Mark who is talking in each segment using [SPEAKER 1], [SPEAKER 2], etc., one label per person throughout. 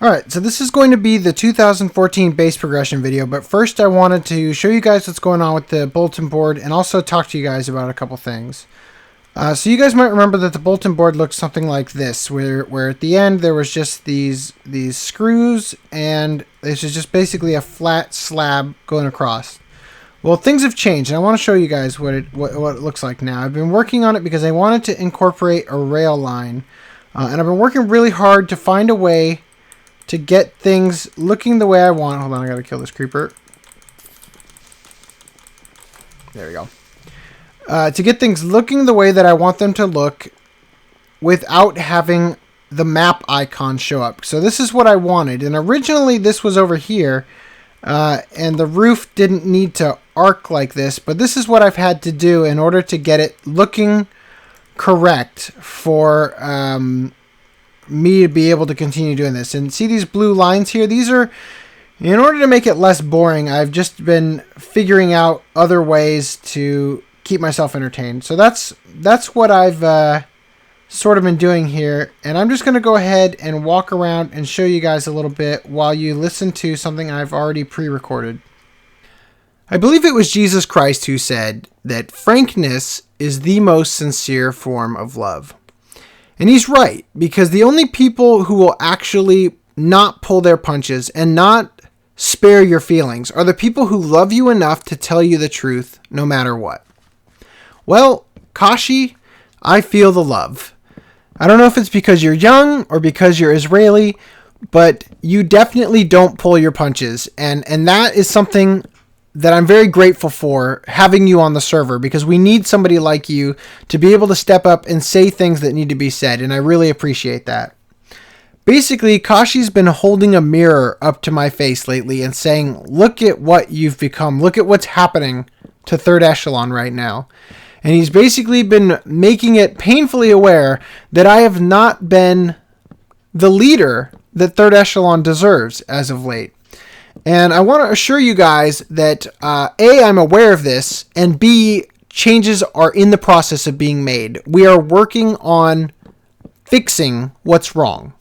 [SPEAKER 1] Alright, so this is going to be the 2014 base progression video, but first I wanted to show you guys what's going on with the bulletin board and also talk to you guys about a couple things. So you guys might remember that the bulletin board looked something like this, where at the end there was just these screws and this is just basically a flat slab going across. Well, things have changed and I want to show you guys what it looks like now. I've been working on it because I wanted to incorporate a rail line and I've been working really hard to find a way to get things looking the way I want. Hold on, I gotta kill this creeper. There we go. To get things looking the way that I want them to look without having the map icon show up. So this is what I wanted. And originally this was over here. And the roof didn't need to arc like this. But this is what I've had to do in order to get it looking correct for me to be able to continue doing this. And see these blue lines here? These are, in order to make it less boring, I've just been figuring out other ways to keep myself entertained. So that's what I've sort of been doing here. And I'm just going to go ahead and walk around and show you guys a little bit while you listen to something I've already pre-recorded. I believe it was Jesus Christ who said that frankness is the most sincere form of love. And he's right, because the only people who will actually not pull their punches and not spare your feelings are the people who love you enough to tell you the truth no matter what. Well, Kashi, I feel the love. I don't know if it's because you're young or because you're Israeli, but you definitely don't pull your punches. And that is something that I'm very grateful for, having you on the server, because we need somebody like you to be able to step up and say things that need to be said, and I really appreciate that. Basically, Kashi's been holding a mirror up to my face lately and saying, look at what you've become, look at what's happening to Third Echelon right now. And he's basically been making it painfully aware that I have not been the leader that Third Echelon deserves as of late. And I want to assure you guys that A, I'm aware of this, and B, changes are in the process of being made. We are working on fixing what's wrong.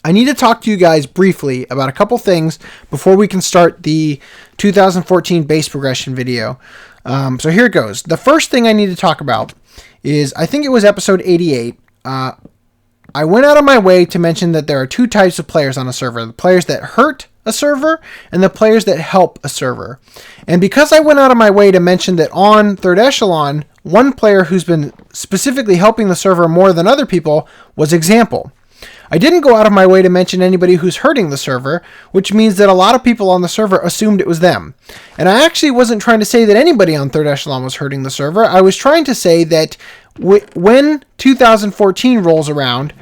[SPEAKER 1] I need to talk to you guys briefly about a couple things before we can start the 2014 base progression video. So here it goes. The first thing I need to talk about is, I think it was episode 88. I went out of my way to mention that there are two types of players on a server. The players that hurt a server and the players that help a server. And because I went out of my way to mention that on Third Echelon, one player who's been specifically helping the server more than other people was Example. I didn't go out of my way to mention anybody who's hurting the server, which means that a lot of people on the server assumed it was them. And I actually wasn't trying to say that anybody on Third Echelon was hurting the server. I was trying to say that when 2014 rolls around,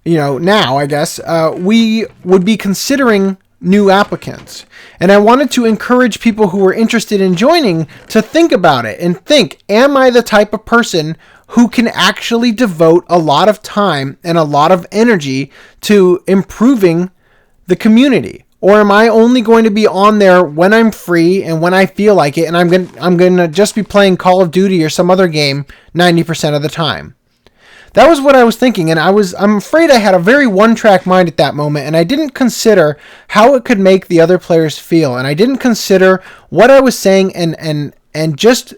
[SPEAKER 1] now I guess, we would be considering new applicants. And I wanted to encourage people who were interested in joining to think about it and think, am I the type of person who can actually devote a lot of time and a lot of energy to improving the community? Or am I only going to be on there when I'm free and when I feel like it, and I'm going to just be playing Call of Duty or some other game 90% of the time? That was what I was thinking, and I'm afraid I had a very one-track mind at that moment, and I didn't consider how it could make the other players feel, and I didn't consider what I was saying and just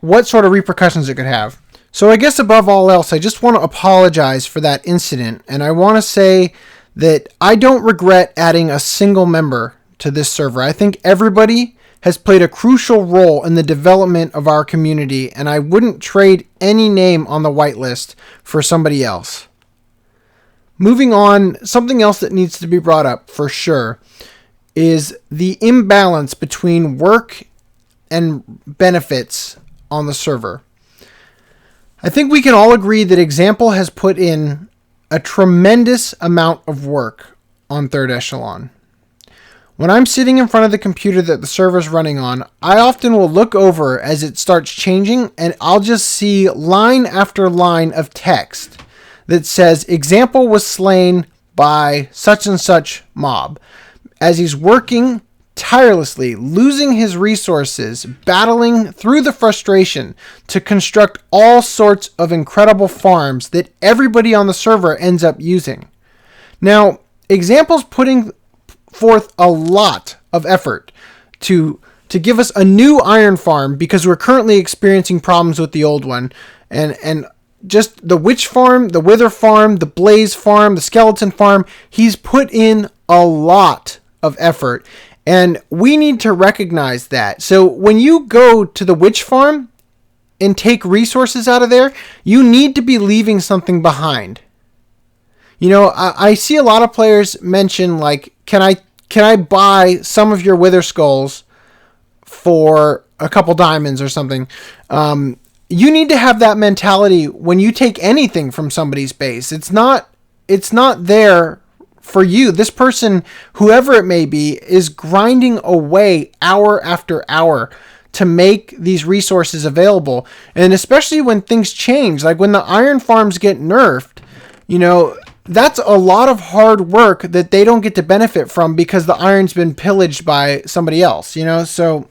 [SPEAKER 1] what sort of repercussions it could have. So I guess above all else, I just want to apologize for that incident, and I want to say that I don't regret adding a single member to this server. I think everybody has played a crucial role in the development of our community, and I wouldn't trade any name on the whitelist for somebody else. Moving on, something else that needs to be brought up for sure is the imbalance between work and benefits on the server. I think we can all agree that Example has put in a tremendous amount of work on Third Echelon. When I'm sitting in front of the computer that the server's running on, I often will look over as it starts changing, and I'll just see line after line of text that says Example was slain by such and such mob, as he's working tirelessly, losing his resources, battling through the frustration to construct all sorts of incredible farms that everybody on the server ends up using. Now, examples putting forth a lot of effort to give us a new iron farm because we're currently experiencing problems with the old one. And just the witch farm, the wither farm, the blaze farm, the skeleton farm, he's put in a lot of effort. And we need to recognize that. So when you go to the witch farm and take resources out of there, you need to be leaving something behind. You know, I see a lot of players mention, like, can I buy some of your wither skulls for a couple diamonds or something? You need to have that mentality when you take anything from somebody's base. It's not there for you. This person, whoever it may be, is grinding away hour after hour to make these resources available. And especially when things change, like when the iron farms get nerfed, you know, that's a lot of hard work that they don't get to benefit from because the iron's been pillaged by somebody else, you know? So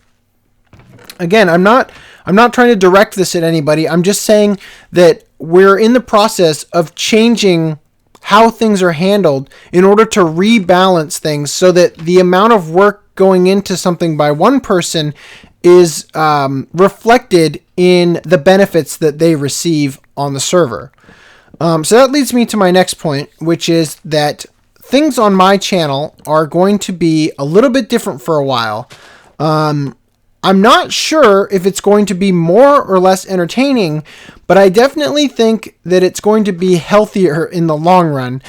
[SPEAKER 1] again, I'm not trying to direct this at anybody. I'm just saying that we're in the process of changing how things are handled in order to rebalance things so that the amount of work going into something by one person is reflected in the benefits that they receive on the server. So that leads me to my next point, which is that things on my channel are going to be a little bit different for a while. I'm not sure if it's going to be more or less entertaining, but I definitely think that it's going to be healthier in the long run.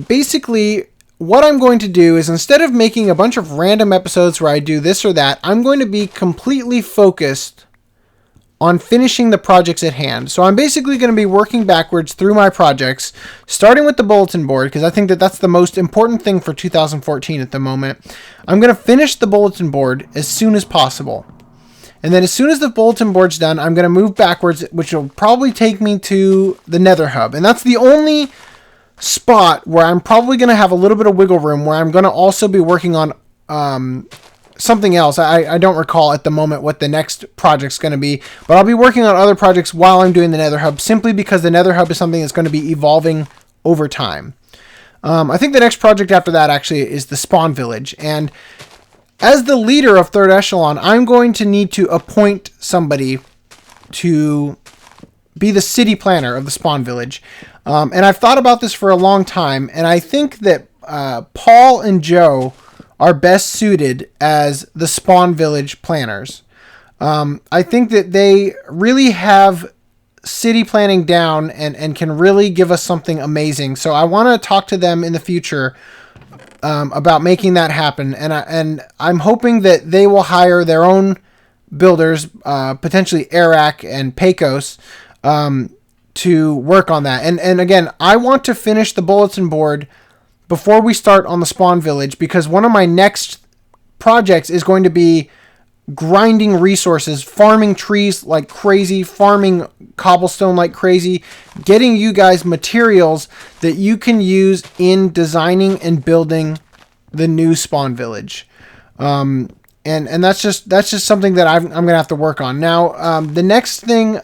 [SPEAKER 1] Basically, what I'm going to do is, instead of making a bunch of random episodes where I do this or that, I'm going to be completely focused on finishing the projects at hand. So I'm basically going to be working backwards through my projects, starting with the bulletin board, because I think that that's the most important thing for 2014 at the moment. I'm going to finish the bulletin board as soon as possible. And then as soon as the bulletin board's done, I'm going to move backwards, which will probably take me to the Nether Hub. And that's the only spot where I'm probably going to have a little bit of wiggle room, where I'm going to also be working on something else. I don't recall at the moment what the next project's going to be, but I'll be working on other projects while I'm doing the Nether Hub, simply because the Nether Hub is something that's going to be evolving over time. I think the next project after that actually is the Spawn Village, and as the leader of Third Echelon, I'm going to need to appoint somebody to be the city planner of the Spawn Village. And I've thought about this for a long time, and I think that Paul and Joe are best suited as the Spawn Village planners. I think that they really have city planning down and can really give us something amazing. So I want to talk to them in the future about making that happen. And I'm hoping that they will hire their own builders, potentially Eric and Pecos, to work on that. And again, I want to finish the bulletin board before we start on the Spawn Village, because one of my next projects is going to be grinding resources, farming trees like crazy, farming cobblestone like crazy, getting you guys materials that you can use in designing and building the new Spawn Village. And that's just something that I'm going to have to work on. Now, the next thing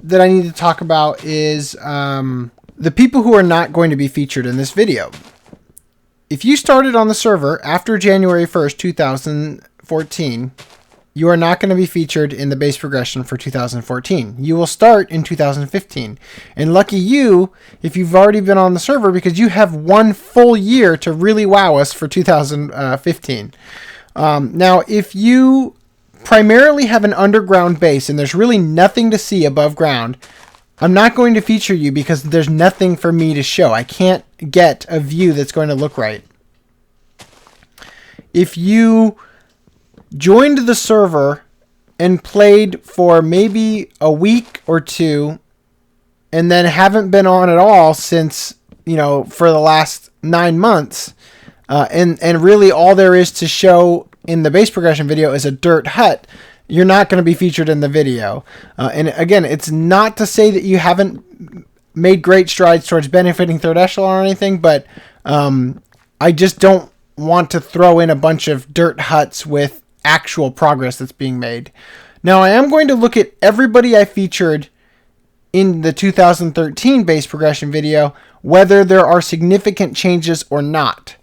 [SPEAKER 1] that I need to talk about is the people who are not going to be featured in this video. If you started on the server after January 1st, 2014, you are not going to be featured in the base progression for 2014. You will start in 2015. And lucky you if you've already been on the server, because you have 1 full year to really wow us for 2015. Now, if you primarily have an underground base and there's really nothing to see above ground, I'm not going to feature you because there's nothing for me to show. I can't get a view that's going to look right. If you joined the server and played for maybe a week or two and then haven't been on at all since, for the last 9 months, and really all there is to show in the base progression video is a dirt hut, you're not going to be featured in the video. And again, it's not to say that you haven't made great strides towards benefiting Third Echelon or anything, but I just don't want to throw in a bunch of dirt huts with actual progress that's being made. Now, I am going to look at everybody I featured in the 2013 base progression video whether there are significant changes or not.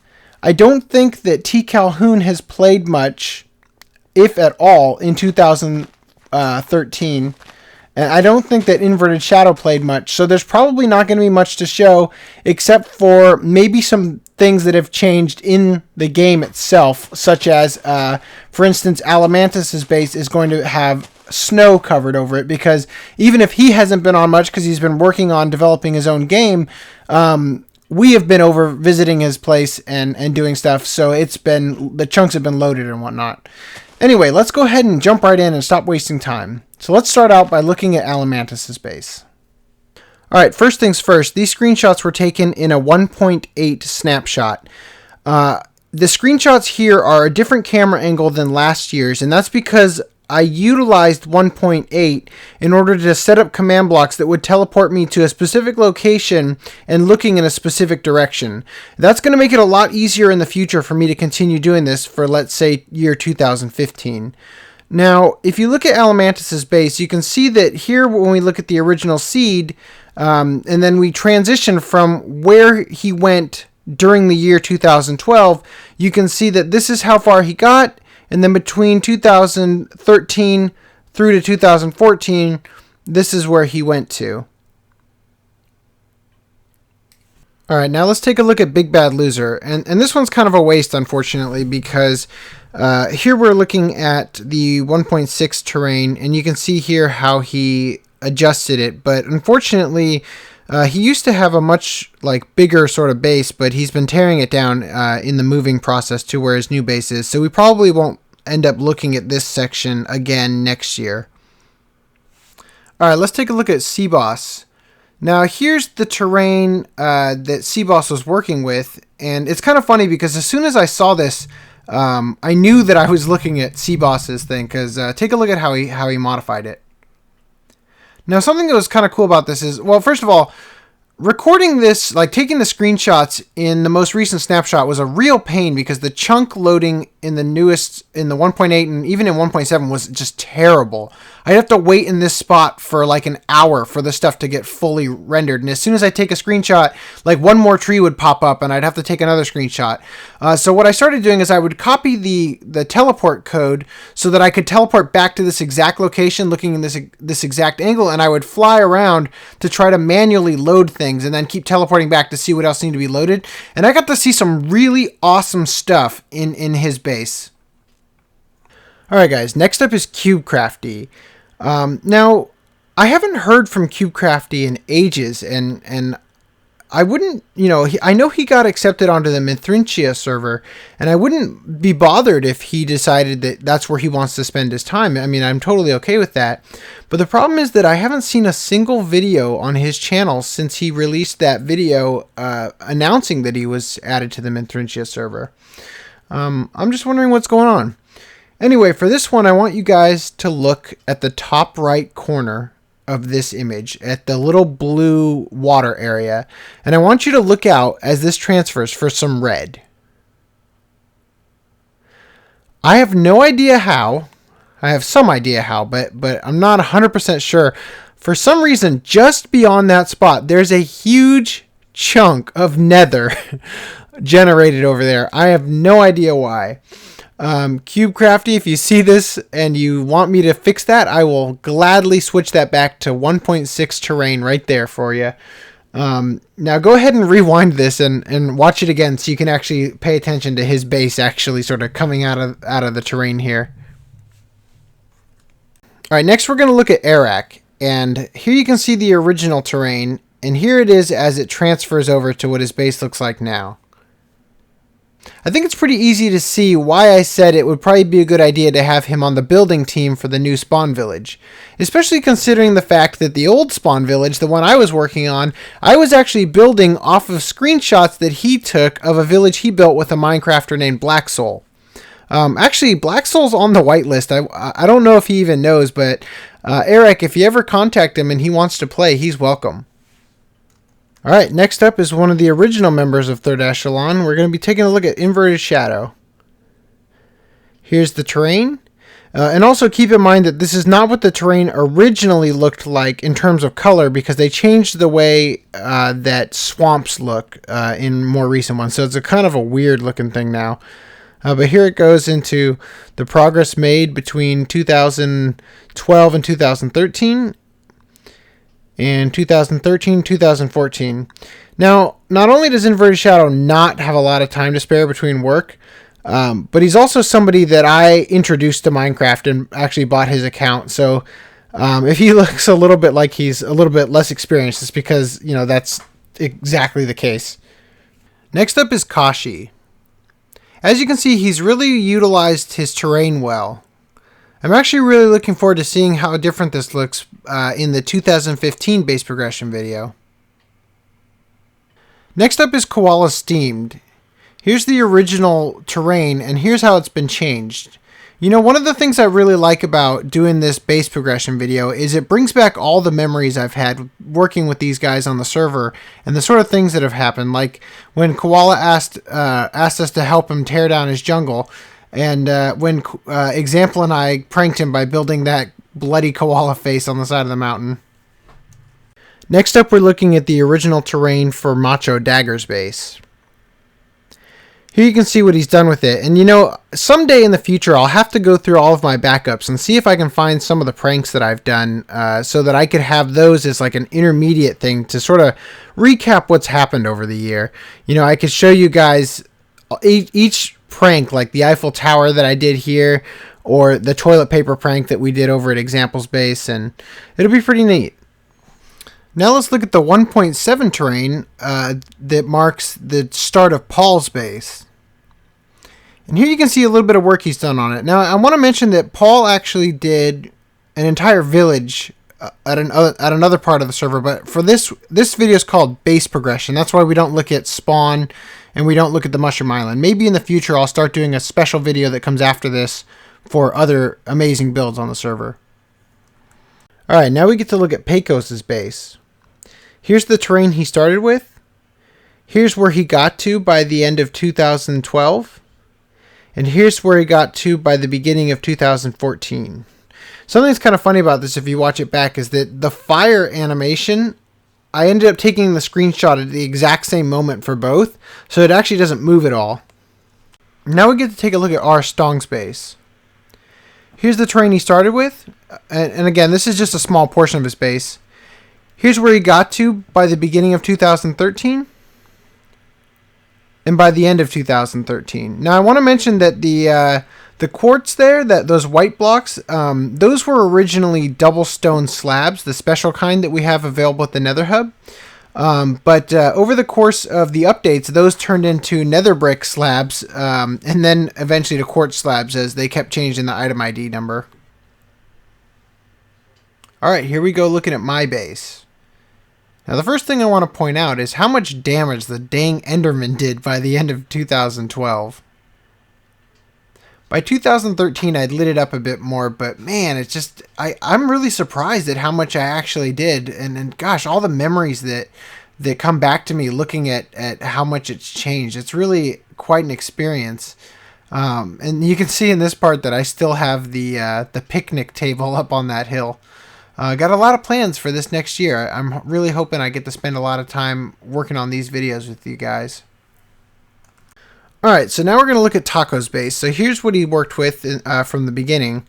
[SPEAKER 1] I don't think that T. Calhoun has played much, if at all, in 2013. And I don't think that Inverted Shadow played much, so there's probably not going to be much to show, except for maybe some things that have changed in the game itself, such as, for instance, Alamantis' base is going to have snow covered over it, because even if he hasn't been on much, because he's been working on developing his own game, we have been over visiting his place and doing stuff, so the chunks have been loaded and whatnot. Anyway, let's go ahead and jump right in and stop wasting time. So let's start out by looking at Alamantis' base. Alright, first things first, these screenshots were taken in a 1.8 snapshot. The screenshots here are a different camera angle than last year's, and that's because I utilized 1.8 in order to set up command blocks that would teleport me to a specific location and looking in a specific direction. That's going to make it a lot easier in the future for me to continue doing this for, let's say, year 2015. Now, if you look at Alamantis' base, you can see that here when we look at the original seed, and then we transition from where he went during the year 2012, you can see that this is how far he got, and then between 2013 through to 2014, this is where he went to. Alright, now let's take a look at Big Bad Loser. And this one's kind of a waste, unfortunately, because here we're looking at the 1.6 terrain, and you can see here how he adjusted it. But unfortunately, he used to have a much bigger sort of base, but he's been tearing it down in the moving process to where his new base is. So we probably won't end up looking at this section again next year. Alright, let's take a look at Seaboss. Now here's the terrain that Seaboss was working with, and it's kind of funny because as soon as I saw this, I knew that I was looking at Seaboss's thing, because take a look at how he modified it. Now, something that was kind of cool about this is, well, first of all, recording this, taking the screenshots in the most recent snapshot was a real pain because the chunk loading in the 1.8 and even in 1.7 was just terrible. I'd have to wait in this spot for an hour for the stuff to get fully rendered. And as soon as I take a screenshot, one more tree would pop up and I'd have to take another screenshot. So what I started doing is I would copy the teleport code so that I could teleport back to this exact location looking in this exact angle, and I would fly around to try to manually load things and then keep teleporting back to see what else needed to be loaded. And I got to see some really awesome stuff in his base. Alright guys, next up is CubeCrafty. Now, I haven't heard from CubeCrafty in ages, and I wouldn't, I know he got accepted onto the Mithrintia server, and I wouldn't be bothered if he decided that that's where he wants to spend his time. I mean, I'm totally okay with that. But the problem is that I haven't seen a single video on his channel since he released that video announcing that he was added to the Mithrintia server. I'm just wondering what's going on. Anyway, for this one, I want you guys to look at the top right corner of this image, at the little blue water area, and I want you to look out as this transfers for some red. I have no idea how. I have some idea how, but I'm not 100% sure. For some reason, just beyond that spot, there's a huge chunk of nether generated over there. I have no idea why. CubeCrafty, if you see this and you want me to fix that, I will gladly switch that back to 1.6 terrain right there for you. Now go ahead and rewind this and watch it again so you can actually pay attention to his base actually sort of coming out of the terrain here. Alright, next we're going to look at Arak, and here you can see the original terrain, and here it is as it transfers over to what his base looks like now. I think it's pretty easy to see why I said it would probably be a good idea to have him on the building team for the new spawn village. Especially considering the fact that the old spawn village, the one I was working on, I was actually building off of screenshots that he took of a village he built with a Minecrafter named Black Soul. Actually, Black Soul's on the whitelist. I don't know if he even knows, but Eric, if you ever contact him and he wants to play, he's welcome. Alright, next up is one of the original members of 3rd Echelon. We're going to be taking a look at Inverted Shadow. Here's the terrain. And also keep in mind that this is not what the terrain originally looked like in terms of color, because they changed the way that swamps look in more recent ones. So it's a kind of a weird looking thing now. But here it goes into the progress made between 2012 and 2013 and 2013, 2014. Now, not only does Inverted Shadow not have a lot of time to spare between work, but he's also somebody that I introduced to Minecraft and actually bought his account. So if he looks a little bit like he's a little bit less experienced, it's because, that's exactly the case. Next up is Kashi. As you can see, he's really utilized his terrain well. I'm actually really looking forward to seeing how different this looks in the 2015 base progression video. Next up is Koala Steamed. Here's the original terrain, and here's how it's been changed. One of the things I really like about doing this base progression video is it brings back all the memories I've had working with these guys on the server and the sort of things that have happened, like when Koala asked us to help him tear down his jungle, and when Example and I pranked him by building that bloody koala face on the side of the mountain. Next up, we're looking at the original terrain for Macho Dagger's base. Here you can see what he's done with it. And someday in the future, I'll have to go through all of my backups and see if I can find some of the pranks that I've done so that I could have those as like an intermediate thing to sort of recap what's happened over the year. I could show you guys each prank, like the Eiffel Tower that I did here, or the toilet paper prank that we did over at Example's base, and it'll be pretty neat. Now let's look at the 1.7 terrain that marks the start of Paul's base. And here you can see a little bit of work he's done on it. Now I want to mention that Paul actually did an entire village at another part of the server, but for this video is called base progression. That's why we don't look at spawn and we don't look at the Mushroom Island. Maybe in the future I'll start doing a special video that comes after this for other amazing builds on the server. Alright, now we get to look at Pecos' base. Here's the terrain he started with. Here's where he got to by the end of 2012. And here's where he got to by the beginning of 2014. Something that's kind of funny about this, if you watch it back, is that the fire animation, I ended up taking the screenshot at the exact same moment for both, so it actually doesn't move at all. Now we get to take a look at R. Stong's base. Here's the terrain he started with, and again, this is just a small portion of his base. Here's where he got to by the beginning of 2013 and by the end of 2013. Now I want to mention that the quartz there, those white blocks, those were originally double stone slabs, the special kind that we have available at the Nether Hub. But over the course of the updates, those turned into nether brick slabs, and then eventually to quartz slabs as they kept changing the item ID number. Alright, here we go looking at my base. Now the first thing I want to point out is how much damage the dang Enderman did by the end of 2012. By 2013 I'd lit it up a bit more, but man, it's just, I'm really surprised at how much I actually did, and gosh, all the memories that come back to me looking at how much it's changed. It's really quite an experience. And you can see in this part that I still have the picnic table up on that hill. Got a lot of plans for this next year. I'm really hoping I get to spend a lot of time working on these videos with you guys. Alright, so now we're going to look at Taco's base. So here's what he worked with from the beginning.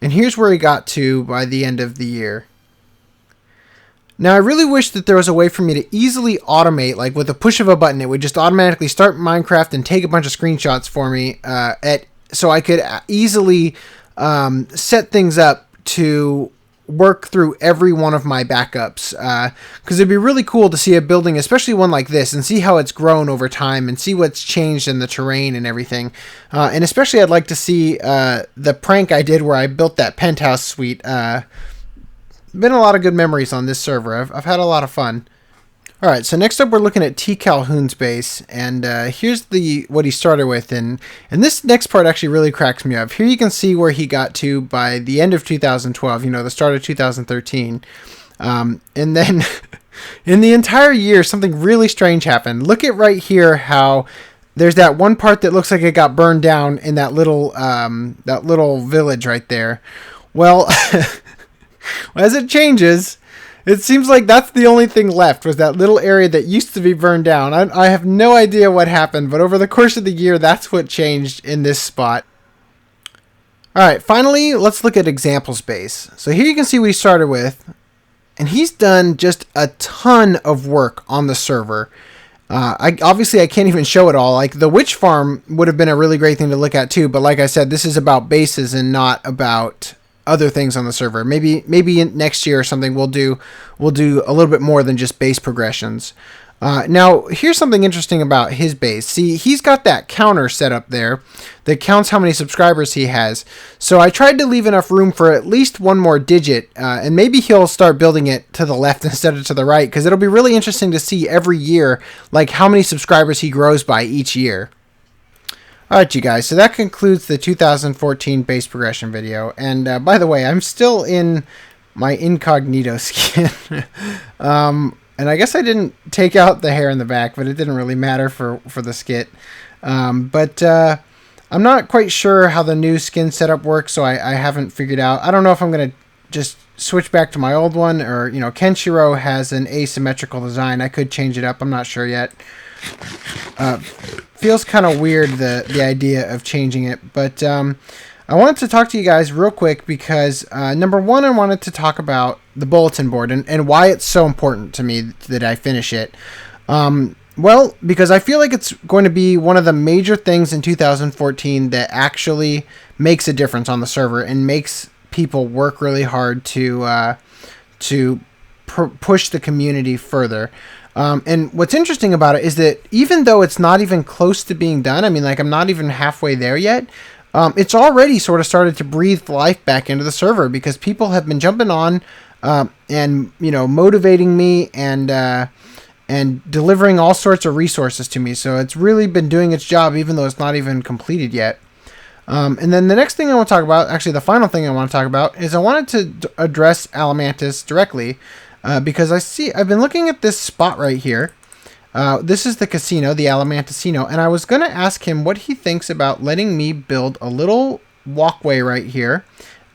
[SPEAKER 1] And here's where he got to by the end of the year. Now I really wish that there was a way for me to easily automate, like with a push of a button, it would just automatically start Minecraft and take a bunch of screenshots for me so I could easily set things up to work through every one of my backups, because it'd be really cool to see a building, especially one like this, and see how it's grown over time and see what's changed in the terrain and everything. And especially I'd like to see the prank I did where I built that penthouse suite. Been a lot of good memories on this server. I've had a lot of fun. Alright, so next up we're looking at T. Calhoun's base, and here's what he started with, and this next part actually really cracks me up. Here you can see where he got to by the end of 2012, the start of 2013, and then in the entire year something really strange happened. Look at right here how there's that one part that looks like it got burned down in that little village right there. Well, as it changes, it seems like that's the only thing left, was that little area that used to be burned down. I have no idea what happened, but over the course of the year, that's what changed in this spot. All right, finally, let's look at example space. So here you can see what he started with, and he's done just a ton of work on the server. Obviously I can't even show it all. Like the witch farm would have been a really great thing to look at too, but like I said, this is about bases and not about other things on the server. Maybe next year or something we'll do a little bit more than just base progressions. Now here's something interesting about his base. See, he's got that counter set up there that counts how many subscribers he has. So I tried to leave enough room for at least one more digit, and maybe he'll start building it to the left instead of to the right, because it'll be really interesting to see every year like how many subscribers he grows by each year. Alright, you guys, so that concludes the 2014 base progression video. And by the way, I'm still in my incognito skin. And I guess I didn't take out the hair in the back, but it didn't really matter for the skit. But I'm not quite sure how the new skin setup works, so I haven't figured out. I don't know if I'm going to just switch back to my old one, or, you know, Kenshiro has an asymmetrical design. I could change it up. I'm not sure yet. Feels kind of weird, the idea of changing it, but I wanted to talk to you guys real quick because number one, I wanted to talk about the bulletin board and why it's so important to me that I finish it. Well, because I feel like it's going to be one of the major things in 2014 that actually makes a difference on the server and makes people work really hard to push the community further. And what's interesting about it is that even though it's not even close to being done, I mean, like, I'm not even halfway there yet, it's already sort of started to breathe life back into the server because people have been jumping on and, you know, motivating me and delivering all sorts of resources to me. So it's really been doing its job, even though it's not even completed yet. And then the next thing I want to talk about, actually the final thing I want to talk about, is I wanted to address Alamantis directly. Because I've been looking at this spot right here. This is the casino, the Alamantisino, and I was going to ask him what he thinks about letting me build a little walkway right here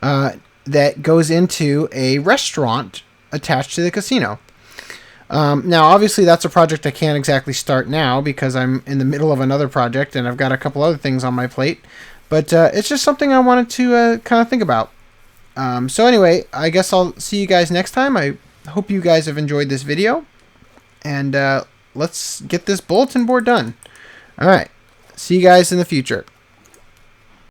[SPEAKER 1] that goes into a restaurant attached to the casino. Now, obviously, that's a project I can't exactly start now because I'm in the middle of another project and I've got a couple other things on my plate. But it's just something I wanted to kind of think about. So anyway, I guess I'll see you guys next time. I hope you guys have enjoyed this video, and let's get this bulletin board done. All right, see you guys in the future.